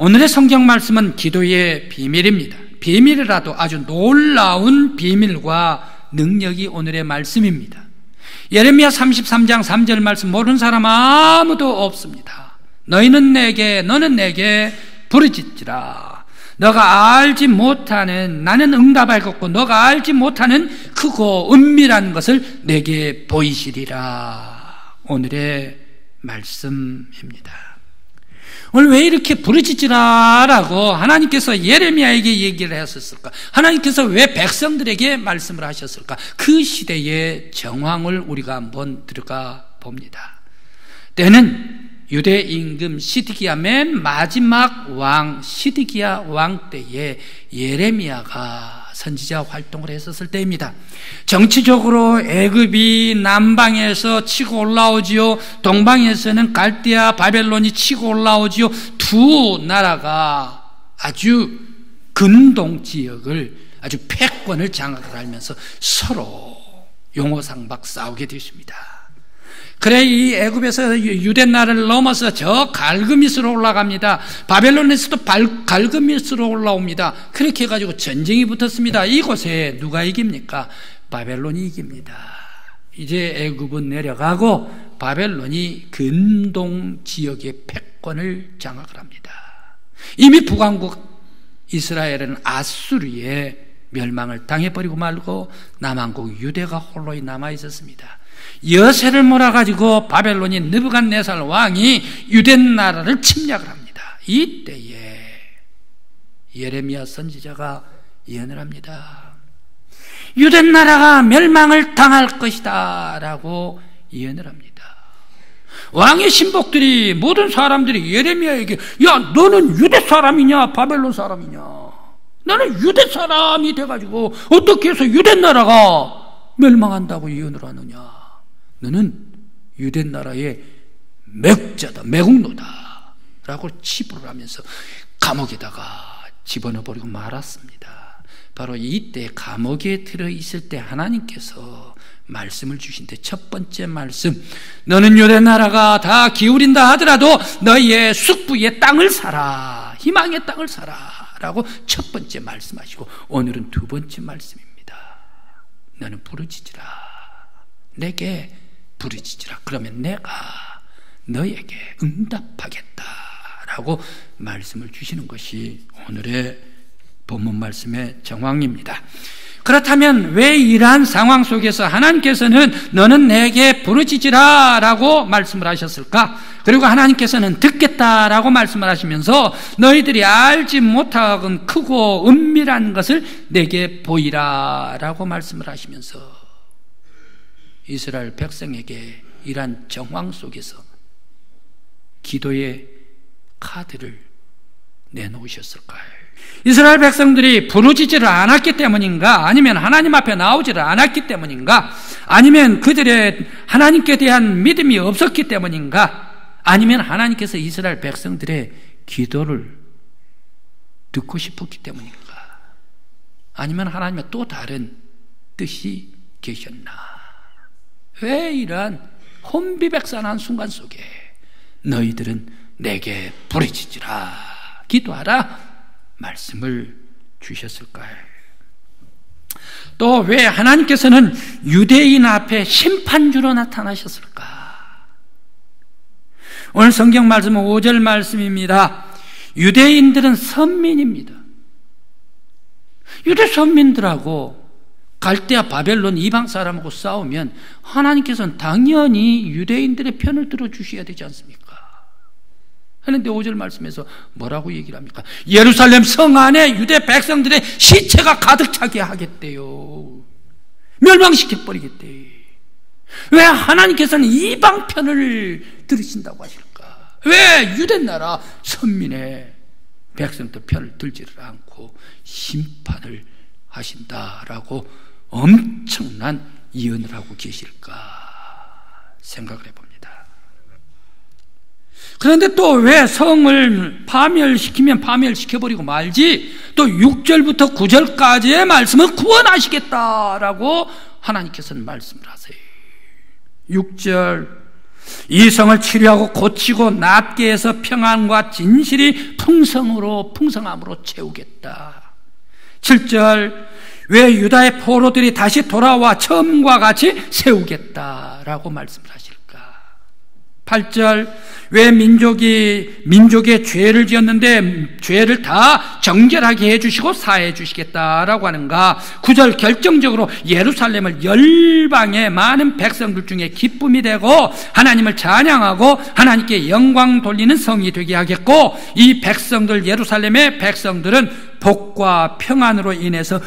오늘의 성경 말씀은 기도의 비밀입니다. 비밀이라도 아주 놀라운 비밀과 능력이 오늘의 말씀입니다. 예레미야 33장 3절 말씀 모르는 사람 아무도 없습니다. 너는 내게 부르짖지라. 너가 알지 못하는, 나는 응답할 것고 너가 알지 못하는 크고 은밀한 것을 내게 보이시리라. 오늘의 말씀입니다. 오늘 왜 이렇게 부르짖으라라고 하나님께서 예레미야에게 얘기를 하셨을까? 하나님께서 왜 백성들에게 말씀을 하셨을까? 그 시대의 정황을 우리가 한번 들어가 봅니다. 때는 유대 임금 시드기야 맨 마지막 왕 시드기야 왕 때에 예레미야가 선지자 활동을 했었을 때입니다. 정치적으로 애굽이 남방에서 치고 올라오지요, 동방에서는 갈대아 바벨론이 치고 올라오지요. 두 나라가 아주 근동 지역을 아주 패권을 장악을 하면서 서로 용호상박 싸우게 되십니다. 그래 이 애굽에서 유대 나라를 넘어서 저 갈그미스로 올라갑니다. 바벨론에서도 갈그미스로 올라옵니다. 그렇게 해가지고 전쟁이 붙었습니다. 이곳에 누가 이깁니까? 바벨론이 이깁니다. 이제 애굽은 내려가고 바벨론이 근동 지역의 패권을 장악을 합니다. 이미 북왕국 이스라엘은 아수르의 멸망을 당해버리고 말고 남왕국 유대가 홀로 남아 있었습니다. 여세를 몰아가지고 바벨론이 느부갓네살 왕이 유대 나라를 침략을 합니다. 이때에 예레미야 선지자가 예언을 합니다. 유대 나라가 멸망을 당할 것이다 라고 예언을 합니다. 왕의 신복들이, 모든 사람들이 예레미야에게, 야 너는 유대 사람이냐 바벨론 사람이냐, 나는 유대 사람이 돼가지고 어떻게 해서 유대 나라가 멸망한다고 예언을 하느냐, 너는 유대 나라의 매국자다, 매국노다 라고 치부를 하면서 감옥에다가 집어넣어버리고 말았습니다. 바로 이때 감옥에 들어있을 때 하나님께서 말씀을 주신데, 첫 번째 말씀, 너는 유대 나라가 다 기울인다 하더라도 너희의 숙부의 땅을 사라, 희망의 땅을 사라 라고 첫 번째 말씀하시고, 오늘은 두 번째 말씀입니다. 너는 부르짖으라, 내게 부르짖으라. 그러면 내가 너에게 응답하겠다라고 말씀을 주시는 것이 오늘의 본문 말씀의 정황입니다. 그렇다면 왜 이러한 상황 속에서 하나님께서는 너는 내게 부르짖으라 라고 말씀을 하셨을까? 그리고 하나님께서는 듣겠다라고 말씀을 하시면서 너희들이 알지 못하건 크고 은밀한 것을 내게 보이라 라고 말씀을 하시면서 이스라엘 백성에게 이러한 정황 속에서 기도의 카드를 내놓으셨을까요? 이스라엘 백성들이 부르짖지를 않았기 때문인가? 아니면 하나님 앞에 나오지를 않았기 때문인가? 아니면 그들의 하나님께 대한 믿음이 없었기 때문인가? 아니면 하나님께서 이스라엘 백성들의 기도를 듣고 싶었기 때문인가? 아니면 하나님의 또 다른 뜻이 계셨나? 왜 이러한 혼비백산한 순간 속에 너희들은 내게 부르짖으라, 기도하라 말씀을 주셨을까요? 또 왜 하나님께서는 유대인 앞에 심판주로 나타나셨을까? 오늘 성경 말씀은 5절 말씀입니다. 유대인들은 선민입니다. 유대 선민들하고 갈대아 바벨론 이방 사람하고 싸우면 하나님께서는 당연히 유대인들의 편을 들어주셔야 되지 않습니까? 그런데 5절 말씀에서 뭐라고 얘기를 합니까? 예루살렘 성 안에 유대 백성들의 시체가 가득 차게 하겠대요. 멸망시켜버리겠대요. 왜 하나님께서는 이방 편을 들으신다고 하실까? 왜 유대 나라 선민의 백성들 편을 들지를 않고 심판을 하신다라고 엄청난 예언을 하고 계실까 생각을 해봅니다. 그런데 또 왜 성을 파멸시키면 파멸시켜버리고 말지, 또 6절부터 9절까지의 말씀은 구원하시겠다라고 하나님께서는 말씀을 하세요. 6절, 이 성을 치료하고 고치고 낫게 해서 평안과 진실이 풍성함으로 채우겠다. 7절, 왜 유다의 포로들이 다시 돌아와 처음과 같이 세우겠다라고 말씀을 하실까? 8절, 왜 민족의 죄를 지었는데 죄를 다 정결하게 해주시고 사해 주시겠다라고 하는가? 9절, 결정적으로 예루살렘을 열방의 많은 백성들 중에 기쁨이 되고 하나님을 찬양하고 하나님께 영광 돌리는 성이 되게 하겠고, 이 백성들, 예루살렘의 백성들은 복과 평안으로 인해서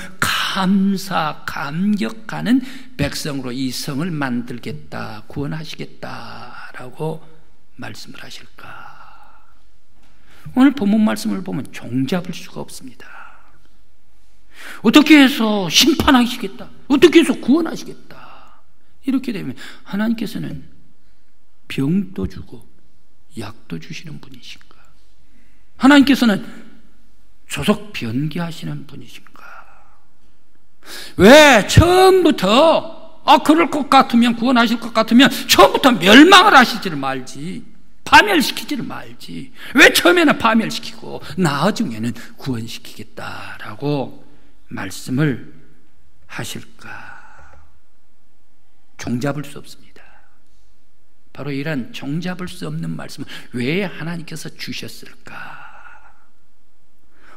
감격하는 백성으로 이 성을 만들겠다, 구원하시겠다라고 말씀을 하실까? 오늘 본문 말씀을 보면 종잡을 수가 없습니다. 어떻게 해서 심판하시겠다, 어떻게 해서 구원하시겠다, 이렇게 되면 하나님께서는 병도 주고 약도 주시는 분이신가? 하나님께서는 조속 변개하시는 분이신가? 왜 처음부터 그럴 것 같으면, 구원하실 것 같으면 처음부터 멸망을 하시지를 말지, 파멸시키지를 말지, 왜 처음에는 파멸시키고 나중에는 구원시키겠다라고 말씀을 하실까? 종잡을 수 없습니다. 바로 이런 종잡을 수 없는 말씀을 왜 하나님께서 주셨을까?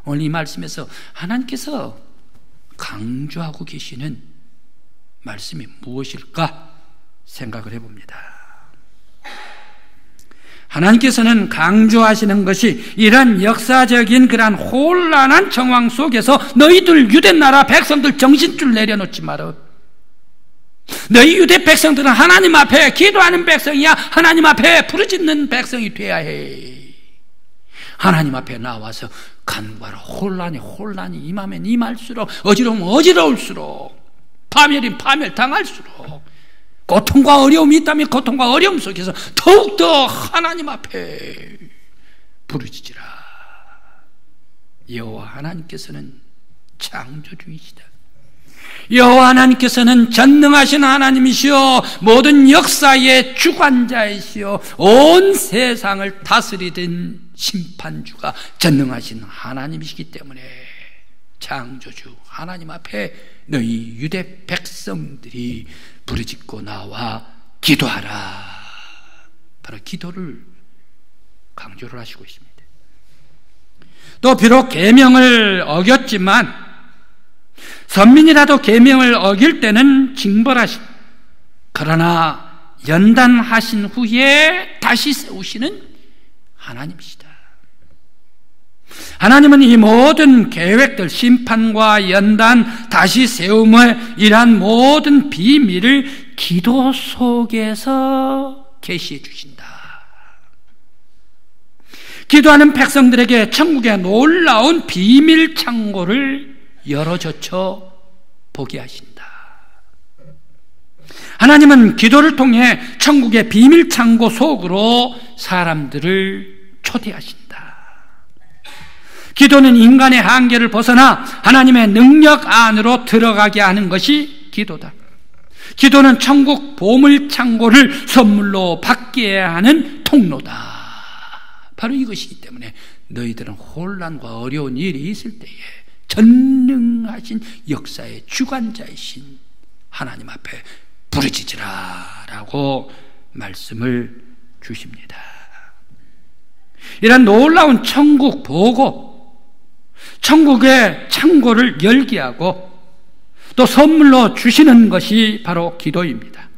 오늘 이 말씀에서 하나님께서 강조하고 계시는 말씀이 무엇일까 생각을 해봅니다. 하나님께서는 강조하시는 것이 이런 역사적인 그러한 혼란한 정황 속에서 너희들 유대 나라 백성들 정신줄 내려놓지 마라. 너희 유대 백성들은 하나님 앞에 기도하는 백성이야. 하나님 앞에 부르짖는 백성이 돼야 해. 하나님 앞에 나와서 간과로 혼란이 임하면 임할수록, 어지러우면 어지러울수록, 파멸이면 파멸 당할수록, 고통과 어려움이 있다면 고통과 어려움 속에서 더욱더 하나님 앞에 부르짖으라. 여호와 하나님께서는 창조주이시다. 여호와 하나님께서는 전능하신 하나님이시오, 모든 역사의 주관자이시오, 온 세상을 다스리던 심판주가 전능하신 하나님이시기 때문에 창조주 하나님 앞에 너희 유대 백성들이 부르짖고 나와 기도하라. 바로 기도를 강조를 하시고 있습니다. 또 비록 계명을 어겼지만 선민이라도 계명을 어길 때는 징벌하시, 그러나 연단하신 후에 다시 세우시는 하나님이시다. 하나님은 이 모든 계획들, 심판과 연단, 다시 세움을, 이러한 모든 비밀을 기도 속에서 계시해 주신다. 기도하는 백성들에게 천국의 놀라운 비밀 창고를 열어젖혀 보게 하신다. 하나님은 기도를 통해 천국의 비밀 창고 속으로 사람들을 초대하신다. 기도는 인간의 한계를 벗어나 하나님의 능력 안으로 들어가게 하는 것이 기도다. 기도는 천국 보물 창고를 선물로 받게 하는 통로다. 바로 이것이기 때문에 너희들은 혼란과 어려운 일이 있을 때에 전능하신 역사의 주관자이신 하나님 앞에 부르짖으라 라고 말씀을 주십니다. 이런 놀라운 천국 보고, 천국의 창고를 열게 하고 또 선물로 주시는 것이 바로 기도입니다.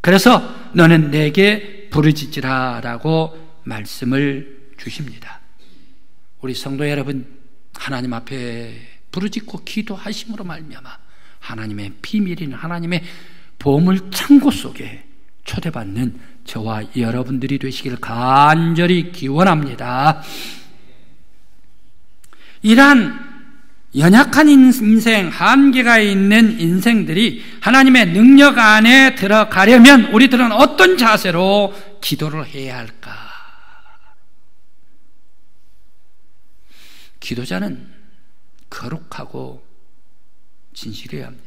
그래서 너는 내게 부르짖으라 라고 말씀을 주십니다. 우리 성도 여러분, 하나님 앞에 부르짖고 기도하심으로 말미암아 하나님의 비밀인 하나님의 보물 창고 속에 초대받는 저와 여러분들이 되시길 간절히 기원합니다. 이러한 연약한 인생, 한계가 있는 인생들이 하나님의 능력 안에 들어가려면 우리들은 어떤 자세로 기도를 해야 할까? 기도자는 거룩하고 진실해야 합니다.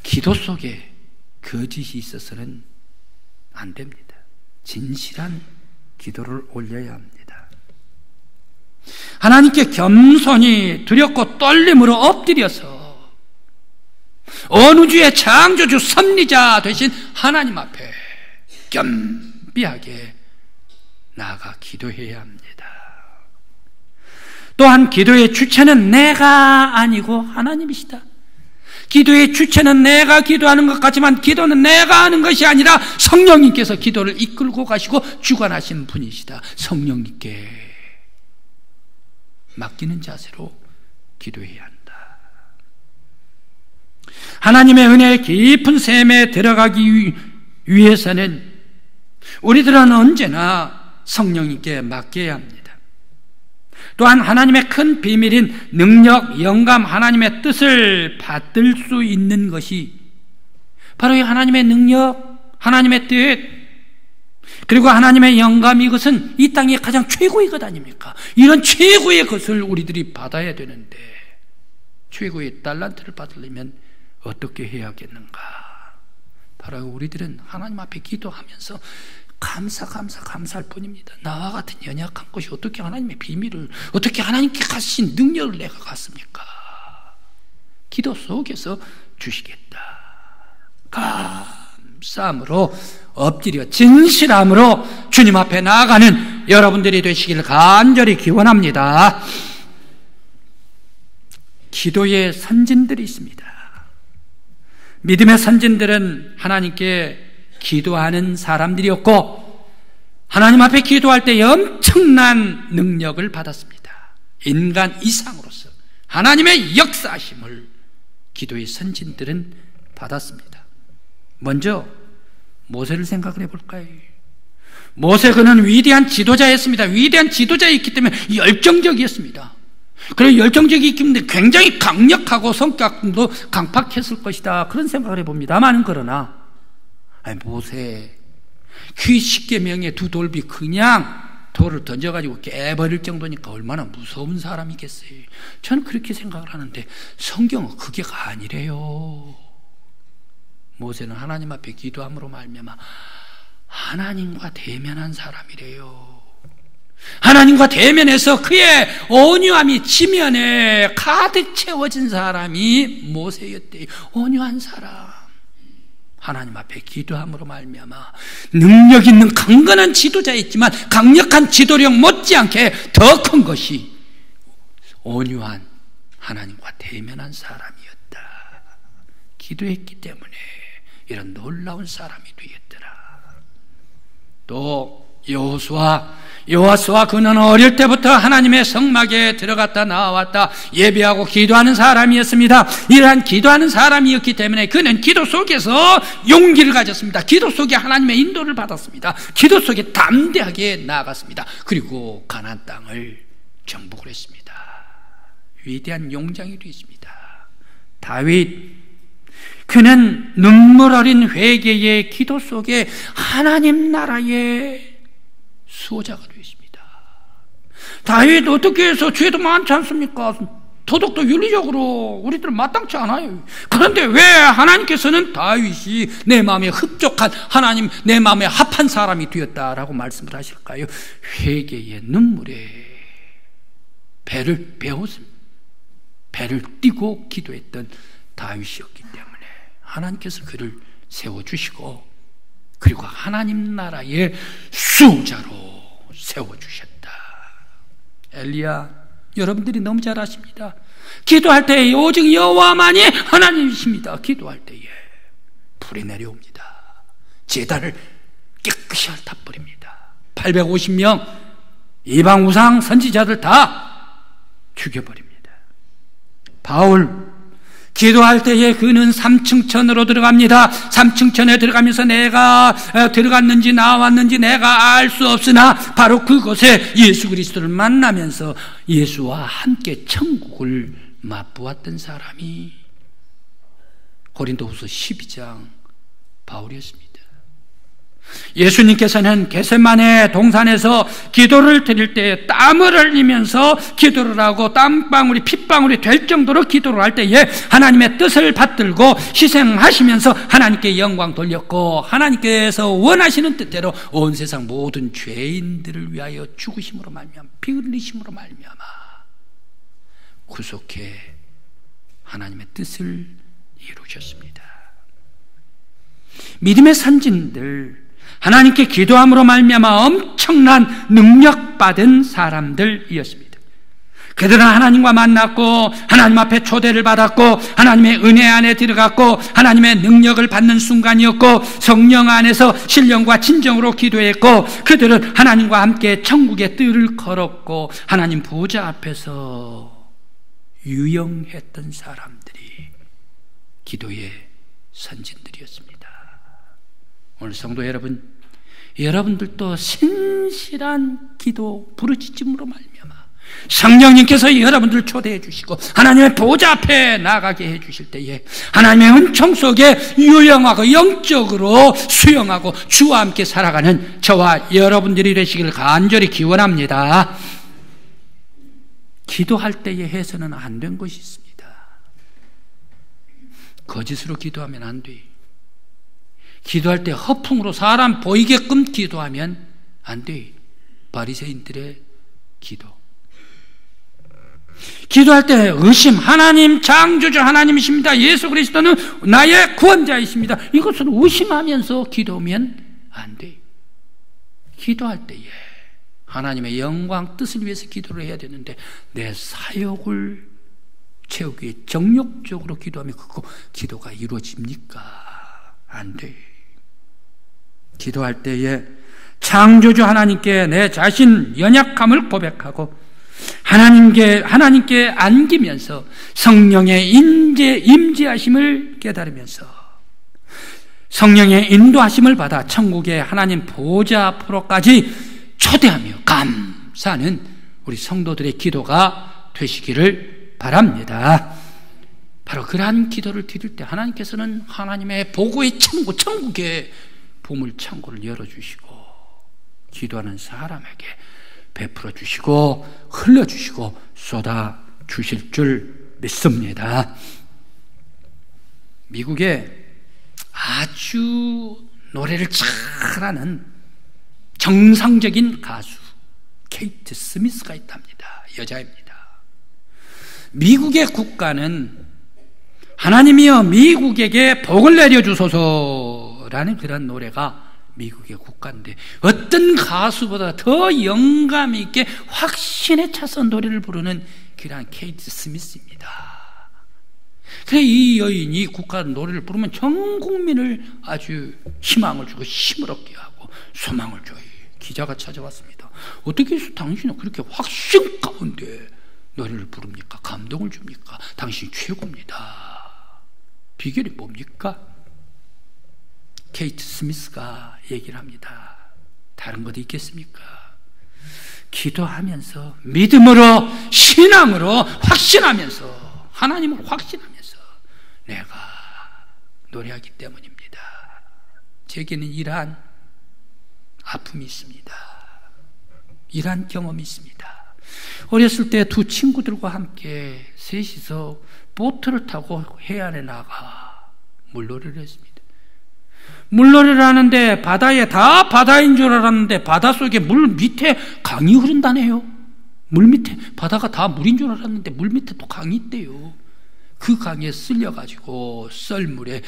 기도 속에 거짓이 있어서는 안 됩니다. 진실한 기도를 올려야 합니다. 하나님께 겸손히 두렵고 떨림으로 엎드려서 어느 주의 창조주 섭리자 되신 하나님 앞에 겸비하게 나아가 기도해야 합니다. 또한 기도의 주체는 내가 아니고 하나님이시다. 기도의 주체는 내가 기도하는 것 같지만 기도는 내가 하는 것이 아니라 성령님께서 기도를 이끌고 가시고 주관하신 분이시다. 성령님께 맡기는 자세로 기도해야 한다. 하나님의 은혜의 깊은 샘에 들어가기 위해서는 우리들은 언제나 성령님께 맡겨야 합니다. 또한 하나님의 큰 비밀인 능력, 영감, 하나님의 뜻을 받들 수 있는 것이 바로 이 하나님의 능력, 하나님의 뜻, 그리고 하나님의 영감, 이것은 이 땅의 가장 최고의 것 아닙니까? 이런 최고의 것을 우리들이 받아야 되는데 최고의 달란트를 받으려면 어떻게 해야겠는가? 바로 우리들은 하나님 앞에 기도하면서 감사할 뿐입니다. 나와 같은 연약한 것이 어떻게 하나님의 비밀을, 어떻게 하나님께 가신 능력을 내가 갖습니까? 기도 속에서 주시겠다. 감사함으로 엎드려 진실함으로 주님 앞에 나아가는 여러분들이 되시기를 간절히 기원합니다. 기도의 선진들이 있습니다. 믿음의 선진들은 하나님께 기도하는 사람들이었고 하나님 앞에 기도할 때 엄청난 능력을 받았습니다. 인간 이상으로서 하나님의 역사심을 기도의 선진들은 받았습니다. 먼저 모세를 생각을 해볼까요? 모세, 그는 위대한 지도자였습니다. 위대한 지도자였기 때문에 열정적이었습니다. 그리고 열정적이기 때문에 굉장히 강력하고 성격도 강팍했을 것이다, 그런 생각을 해봅니다만, 그러나 모세 그 10계명의 두 돌비 그냥 돌을 던져가지고 깨버릴 정도니까 얼마나 무서운 사람이겠어요. 저는 그렇게 생각을 하는데 성경은 그게가 아니래요. 모세는 하나님 앞에 기도함으로 말미암아 하나님과 대면한 사람이래요. 하나님과 대면해서 그의 온유함이 지면에 가득 채워진 사람이 모세였대요. 온유한 사람, 하나님 앞에 기도함으로 말미암아 능력 있는 강건한 지도자였지만 강력한 지도력 못지않게 더 큰 것이 온유한 하나님과 대면한 사람이었다. 기도했기 때문에 이런 놀라운 사람이 되었더라. 또 여호수아, 그는 어릴 때부터 하나님의 성막에 들어갔다 나왔다 예배하고 기도하는 사람이었습니다. 이러한 기도하는 사람이었기 때문에 그는 기도 속에서 용기를 가졌습니다. 기도 속에 하나님의 인도를 받았습니다. 기도 속에 담대하게 나아갔습니다. 그리고 가나안 땅을 정복을 했습니다. 위대한 용장이 되었습니다. 다윗, 그는 눈물 어린 회개의 기도 속에 하나님 나라의 수호자가 되었습니다. 다윗 어떻게 해서 죄도 많지 않습니까? 도덕도 윤리적으로 우리들 마땅치 않아요. 그런데 왜 하나님께서는 다윗이 내 마음에 흡족한 하나님, 내 마음에 합한 사람이 되었다라고 말씀을 하실까요? 회개의 눈물에 배를 띄고 기도했던 다윗이었기 때문에 하나님께서 그를 세워주시고 그리고 하나님 나라의 수호자로 세워주셨다. 엘리야, 여러분들이 너무 잘 아십니다. 기도할 때에 오직 여호와만이 하나님이십니다. 기도할 때에 불이 내려옵니다. 제단을 깨끗이 핥아버립니다. 850명 이방 우상 선지자들 다 죽여버립니다. 바울, 기도할 때에 그는 3층천으로 들어갑니다. 3층천에 들어가면서 내가 들어갔는지 나왔는지 내가 알 수 없으나 바로 그곳에 예수 그리스도를 만나면서 예수와 함께 천국을 맛보았던 사람이 고린도후서 12장 바울이었습니다. 예수님께서는 겟세마네 동산에서 기도를 드릴 때 땀을 흘리면서 기도를 하고 땀방울이 핏방울이 될 정도로 기도를 할 때에 하나님의 뜻을 받들고 희생하시면서 하나님께 영광 돌렸고, 하나님께서 원하시는 뜻대로 온 세상 모든 죄인들을 위하여 죽으심으로 말미암아 피 흘리심으로 말미암아 구속해 하나님의 뜻을 이루셨습니다. 믿음의 선진들, 하나님께 기도함으로 말미암아 엄청난 능력받은 사람들이었습니다. 그들은 하나님과 만났고 하나님 앞에 초대를 받았고 하나님의 은혜 안에 들어갔고 하나님의 능력을 받는 순간이었고 성령 안에서 신령과 진정으로 기도했고 그들은 하나님과 함께 천국의 뜰을 걸었고 하나님 보좌 앞에서 유영했던 사람들이 기도의 선진들이었습니다. 오늘 성도 여러분, 여러분들도 신실한 기도 부르짖음으로 말미암아 성령님께서 여러분들을 초대해 주시고 하나님의 보좌 앞에 나가게 해 주실 때에 하나님의 은총 속에 유영하고 영적으로 수영하고 주와 함께 살아가는 저와 여러분들이 되시기를 간절히 기원합니다. 기도할 때에 해서는 안 된 것이 있습니다. 거짓으로 기도하면 안 돼. 기도할 때 허풍으로 사람 보이게끔 기도하면 안 돼. 바리새인들의 기도. 기도할 때 의심, 하나님 창조주 하나님이십니다. 예수 그리스도는 나의 구원자이십니다. 이것을 의심하면서 기도하면 안 돼. 기도할 때에 하나님의 영광 뜻을 위해서 기도를 해야 되는데 내 사역을 채우기 위해 정욕적으로 기도하면 그거 기도가 이루어집니까? 안 돼. 기도할 때에 창조주 하나님께 내 자신 연약함을 고백하고 하나님께 안기면서 성령의 임재하심을 깨달으면서 성령의 인도하심을 받아 천국의 하나님 보좌 앞으로까지 초대하며 감사하는 우리 성도들의 기도가 되시기를 바랍니다. 바로 그러한 기도를 드릴 때 하나님께서는 하나님의 보고의 창고, 천국의 보물창고를 열어주시고 기도하는 사람에게 베풀어 주시고 흘려주시고 쏟아주실 줄 믿습니다. 미국에 아주 노래를 잘하는 정상적인 가수 케이트 스미스가 있답니다. 여자입니다. 미국의 국가는 하나님이여 미국에게 복을 내려주소서라는 그런 노래가 미국의 국가인데 어떤 가수보다 더 영감 있게 확신에 차서 노래를 부르는 그러한 케이트 스미스입니다. 그래 이 여인이 국가 노래를 부르면 전 국민을 아주 희망을 주고 힘을 얻게 하고 소망을 줘요. 기자가 찾아왔습니다. 어떻게 해서 당신은 그렇게 확신 가운데 노래를 부릅니까? 감동을 줍니까? 당신이 최고입니다. 비결이 뭡니까? 케이트 스미스가 얘기를 합니다. 다른 것도 있겠습니까? 기도하면서 믿음으로 신앙으로 확신하면서 하나님을 확신하면서 내가 노래하기 때문입니다. 제게는 이러한 아픔이 있습니다. 이러한 경험이 있습니다. 어렸을 때 두 친구들과 함께 셋이서 보트를 타고 해안에 나가 물놀이를 했습니다. 물놀이를 하는데 바다에 다 바다인 줄 알았는데 바닷속에 물 밑에 강이 흐른다네요. 물 밑에 바다가 다 물인 줄 알았는데 물 밑에 또 강이 있대요. 그 강에 쓸려가지고 썰물에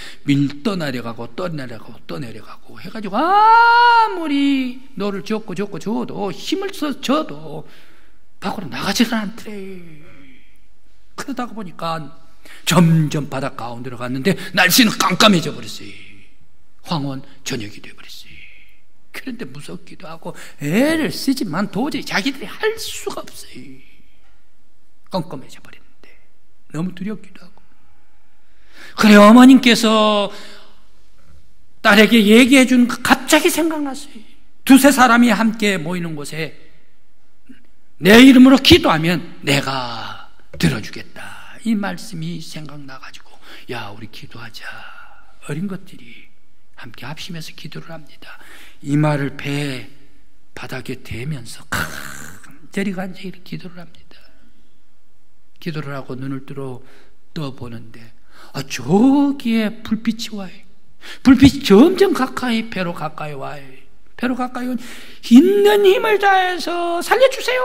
떠내려가고 해가지고 아무리 너를 젓고 힘을 써 져도 밖으로 나가지를 않더래. 그러다가 보니까 점점 바다 가운데로 갔는데 날씨는 깜깜해져 버렸어요. 황혼 저녁이 되어버렸어요. 그런데 무섭기도 하고 애를 쓰지만 도저히 자기들이 할 수가 없어요. 깜깜해져 버렸는데 너무 두렵기도 하고. 그래 어머님께서 딸에게 얘기해 준 갑자기 생각났어요. 두세 사람이 함께 모이는 곳에 내 이름으로 기도하면 내가 들어주겠다. 이 말씀이 생각나가지고 야 우리 기도하자. 어린 것들이 함께 합심해서 기도를 합니다. 이마를 배 바닥에 대면서 간절히 기도를 합니다. 기도를 하고 눈을 떠보는데 저기에 불빛이 와요. 불빛이 점점 가까이, 배로 가까이 와요. 배로 가까이 온 있는 힘을 다해서 살려주세요,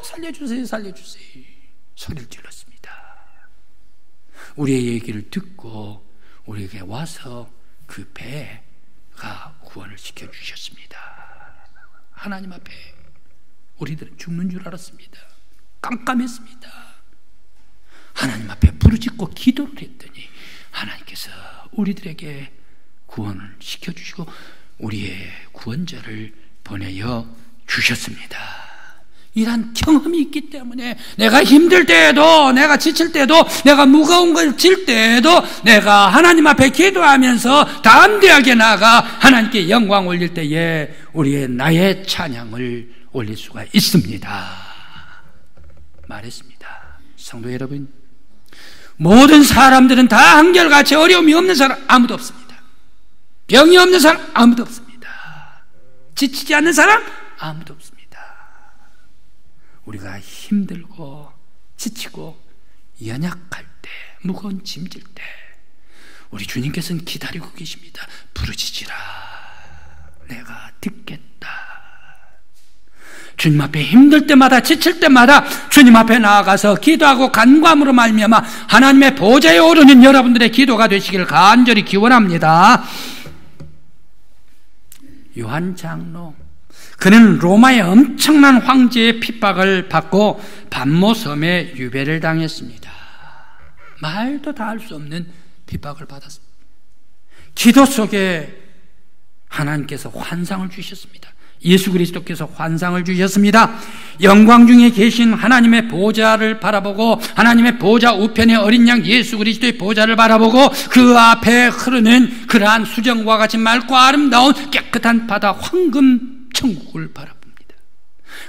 살려주세요, 살려주세요 소리를 질렀습니다. 우리의 얘기를 듣고 우리에게 와서 그 배가 구원을 시켜주셨습니다. 하나님 앞에 우리들은 죽는 줄 알았습니다. 깜깜했습니다. 하나님 앞에 부르짖고 기도를 했더니 하나님께서 우리들에게 구원을 시켜주시고 우리의 구원자를 보내어 주셨습니다. 이러한 경험이 있기 때문에 내가 힘들 때에도, 내가 지칠 때도, 내가 무거운 걸 질 때에도 내가 하나님 앞에 기도하면서 담대하게 나아가 하나님께 영광 올릴 때에 나의 찬양을 올릴 수가 있습니다. 말했습니다. 성도 여러분, 모든 사람들은 다 한결같이 어려움이 없는 사람 아무도 없습니다. 병이 없는 사람 아무도 없습니다. 지치지 않는 사람 아무도 없습니다. 우리가 힘들고 지치고 연약할 때, 무거운 짐질 때 우리 주님께서는 기다리고 계십니다. 부르짖으라, 내가 듣겠다. 주님 앞에 힘들 때마다, 지칠 때마다 주님 앞에 나아가서 기도하고 간구함으로 말미암아 하나님의 보좌에 오르는 여러분들의 기도가 되시기를 간절히 기원합니다. 요한 장로, 그는 로마의 엄청난 황제의 핍박을 받고 반모섬에 유배를 당했습니다. 말도 다 할 수 없는 핍박을 받았습니다. 기도 속에 하나님께서 환상을 주셨습니다. 예수 그리스도께서 환상을 주셨습니다. 영광 중에 계신 하나님의 보좌를 바라보고 하나님의 보좌 우편에 어린 양 예수 그리스도의 보좌를 바라보고 그 앞에 흐르는 그러한 수정과 같이 맑고 아름다운 깨끗한 바다 황금 천국을 바라봅니다.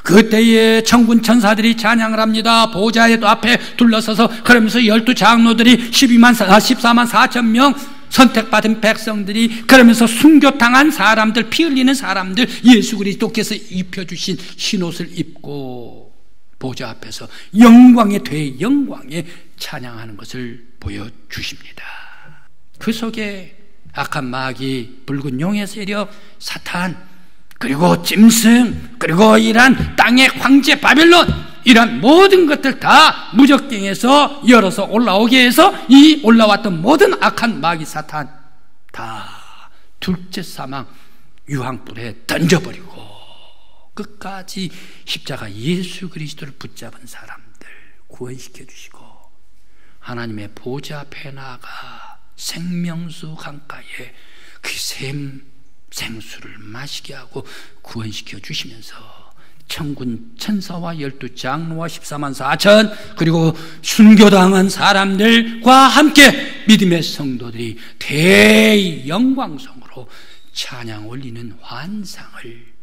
그때에 천군 천사들이 찬양을 합니다. 보좌의 앞에 둘러서서 그러면서 12장로들이 14만 4천 명 선택받은 백성들이 그러면서 순교당한 사람들, 피 흘리는 사람들, 예수 그리스도께서 입혀주신 흰옷을 입고 보좌 앞에서 영광의 대영광에 찬양하는 것을 보여주십니다. 그 속에 악한 마귀, 붉은 용의 세력, 사탄, 그리고 짐승, 그리고 이란 땅의 황제 바벨론, 이런 모든 것들 다 무적갱에서 열어서 올라오게 해서 이 올라왔던 모든 악한 마귀 사탄 다 둘째 사망 유황불에 던져버리고 끝까지 십자가 예수 그리스도를 붙잡은 사람들 구원시켜 주시고 하나님의 보좌 앞에 나아가 생명수 강가에 그 생수를 마시게 하고 구원시켜 주시면서 천군 천사와 12장로와 14만 4천 그리고 순교당한 사람들과 함께 믿음의 성도들이 대영광성으로 찬양 올리는 환상을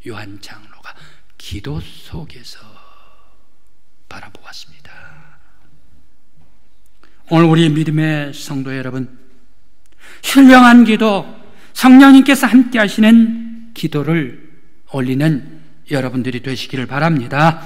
요한 장로가 기도 속에서 바라보았습니다. 오늘 우리 믿음의 성도 여러분, 신령한 기도, 성령님께서 함께 하시는 기도를 올리는 여러분들이 되시기를 바랍니다.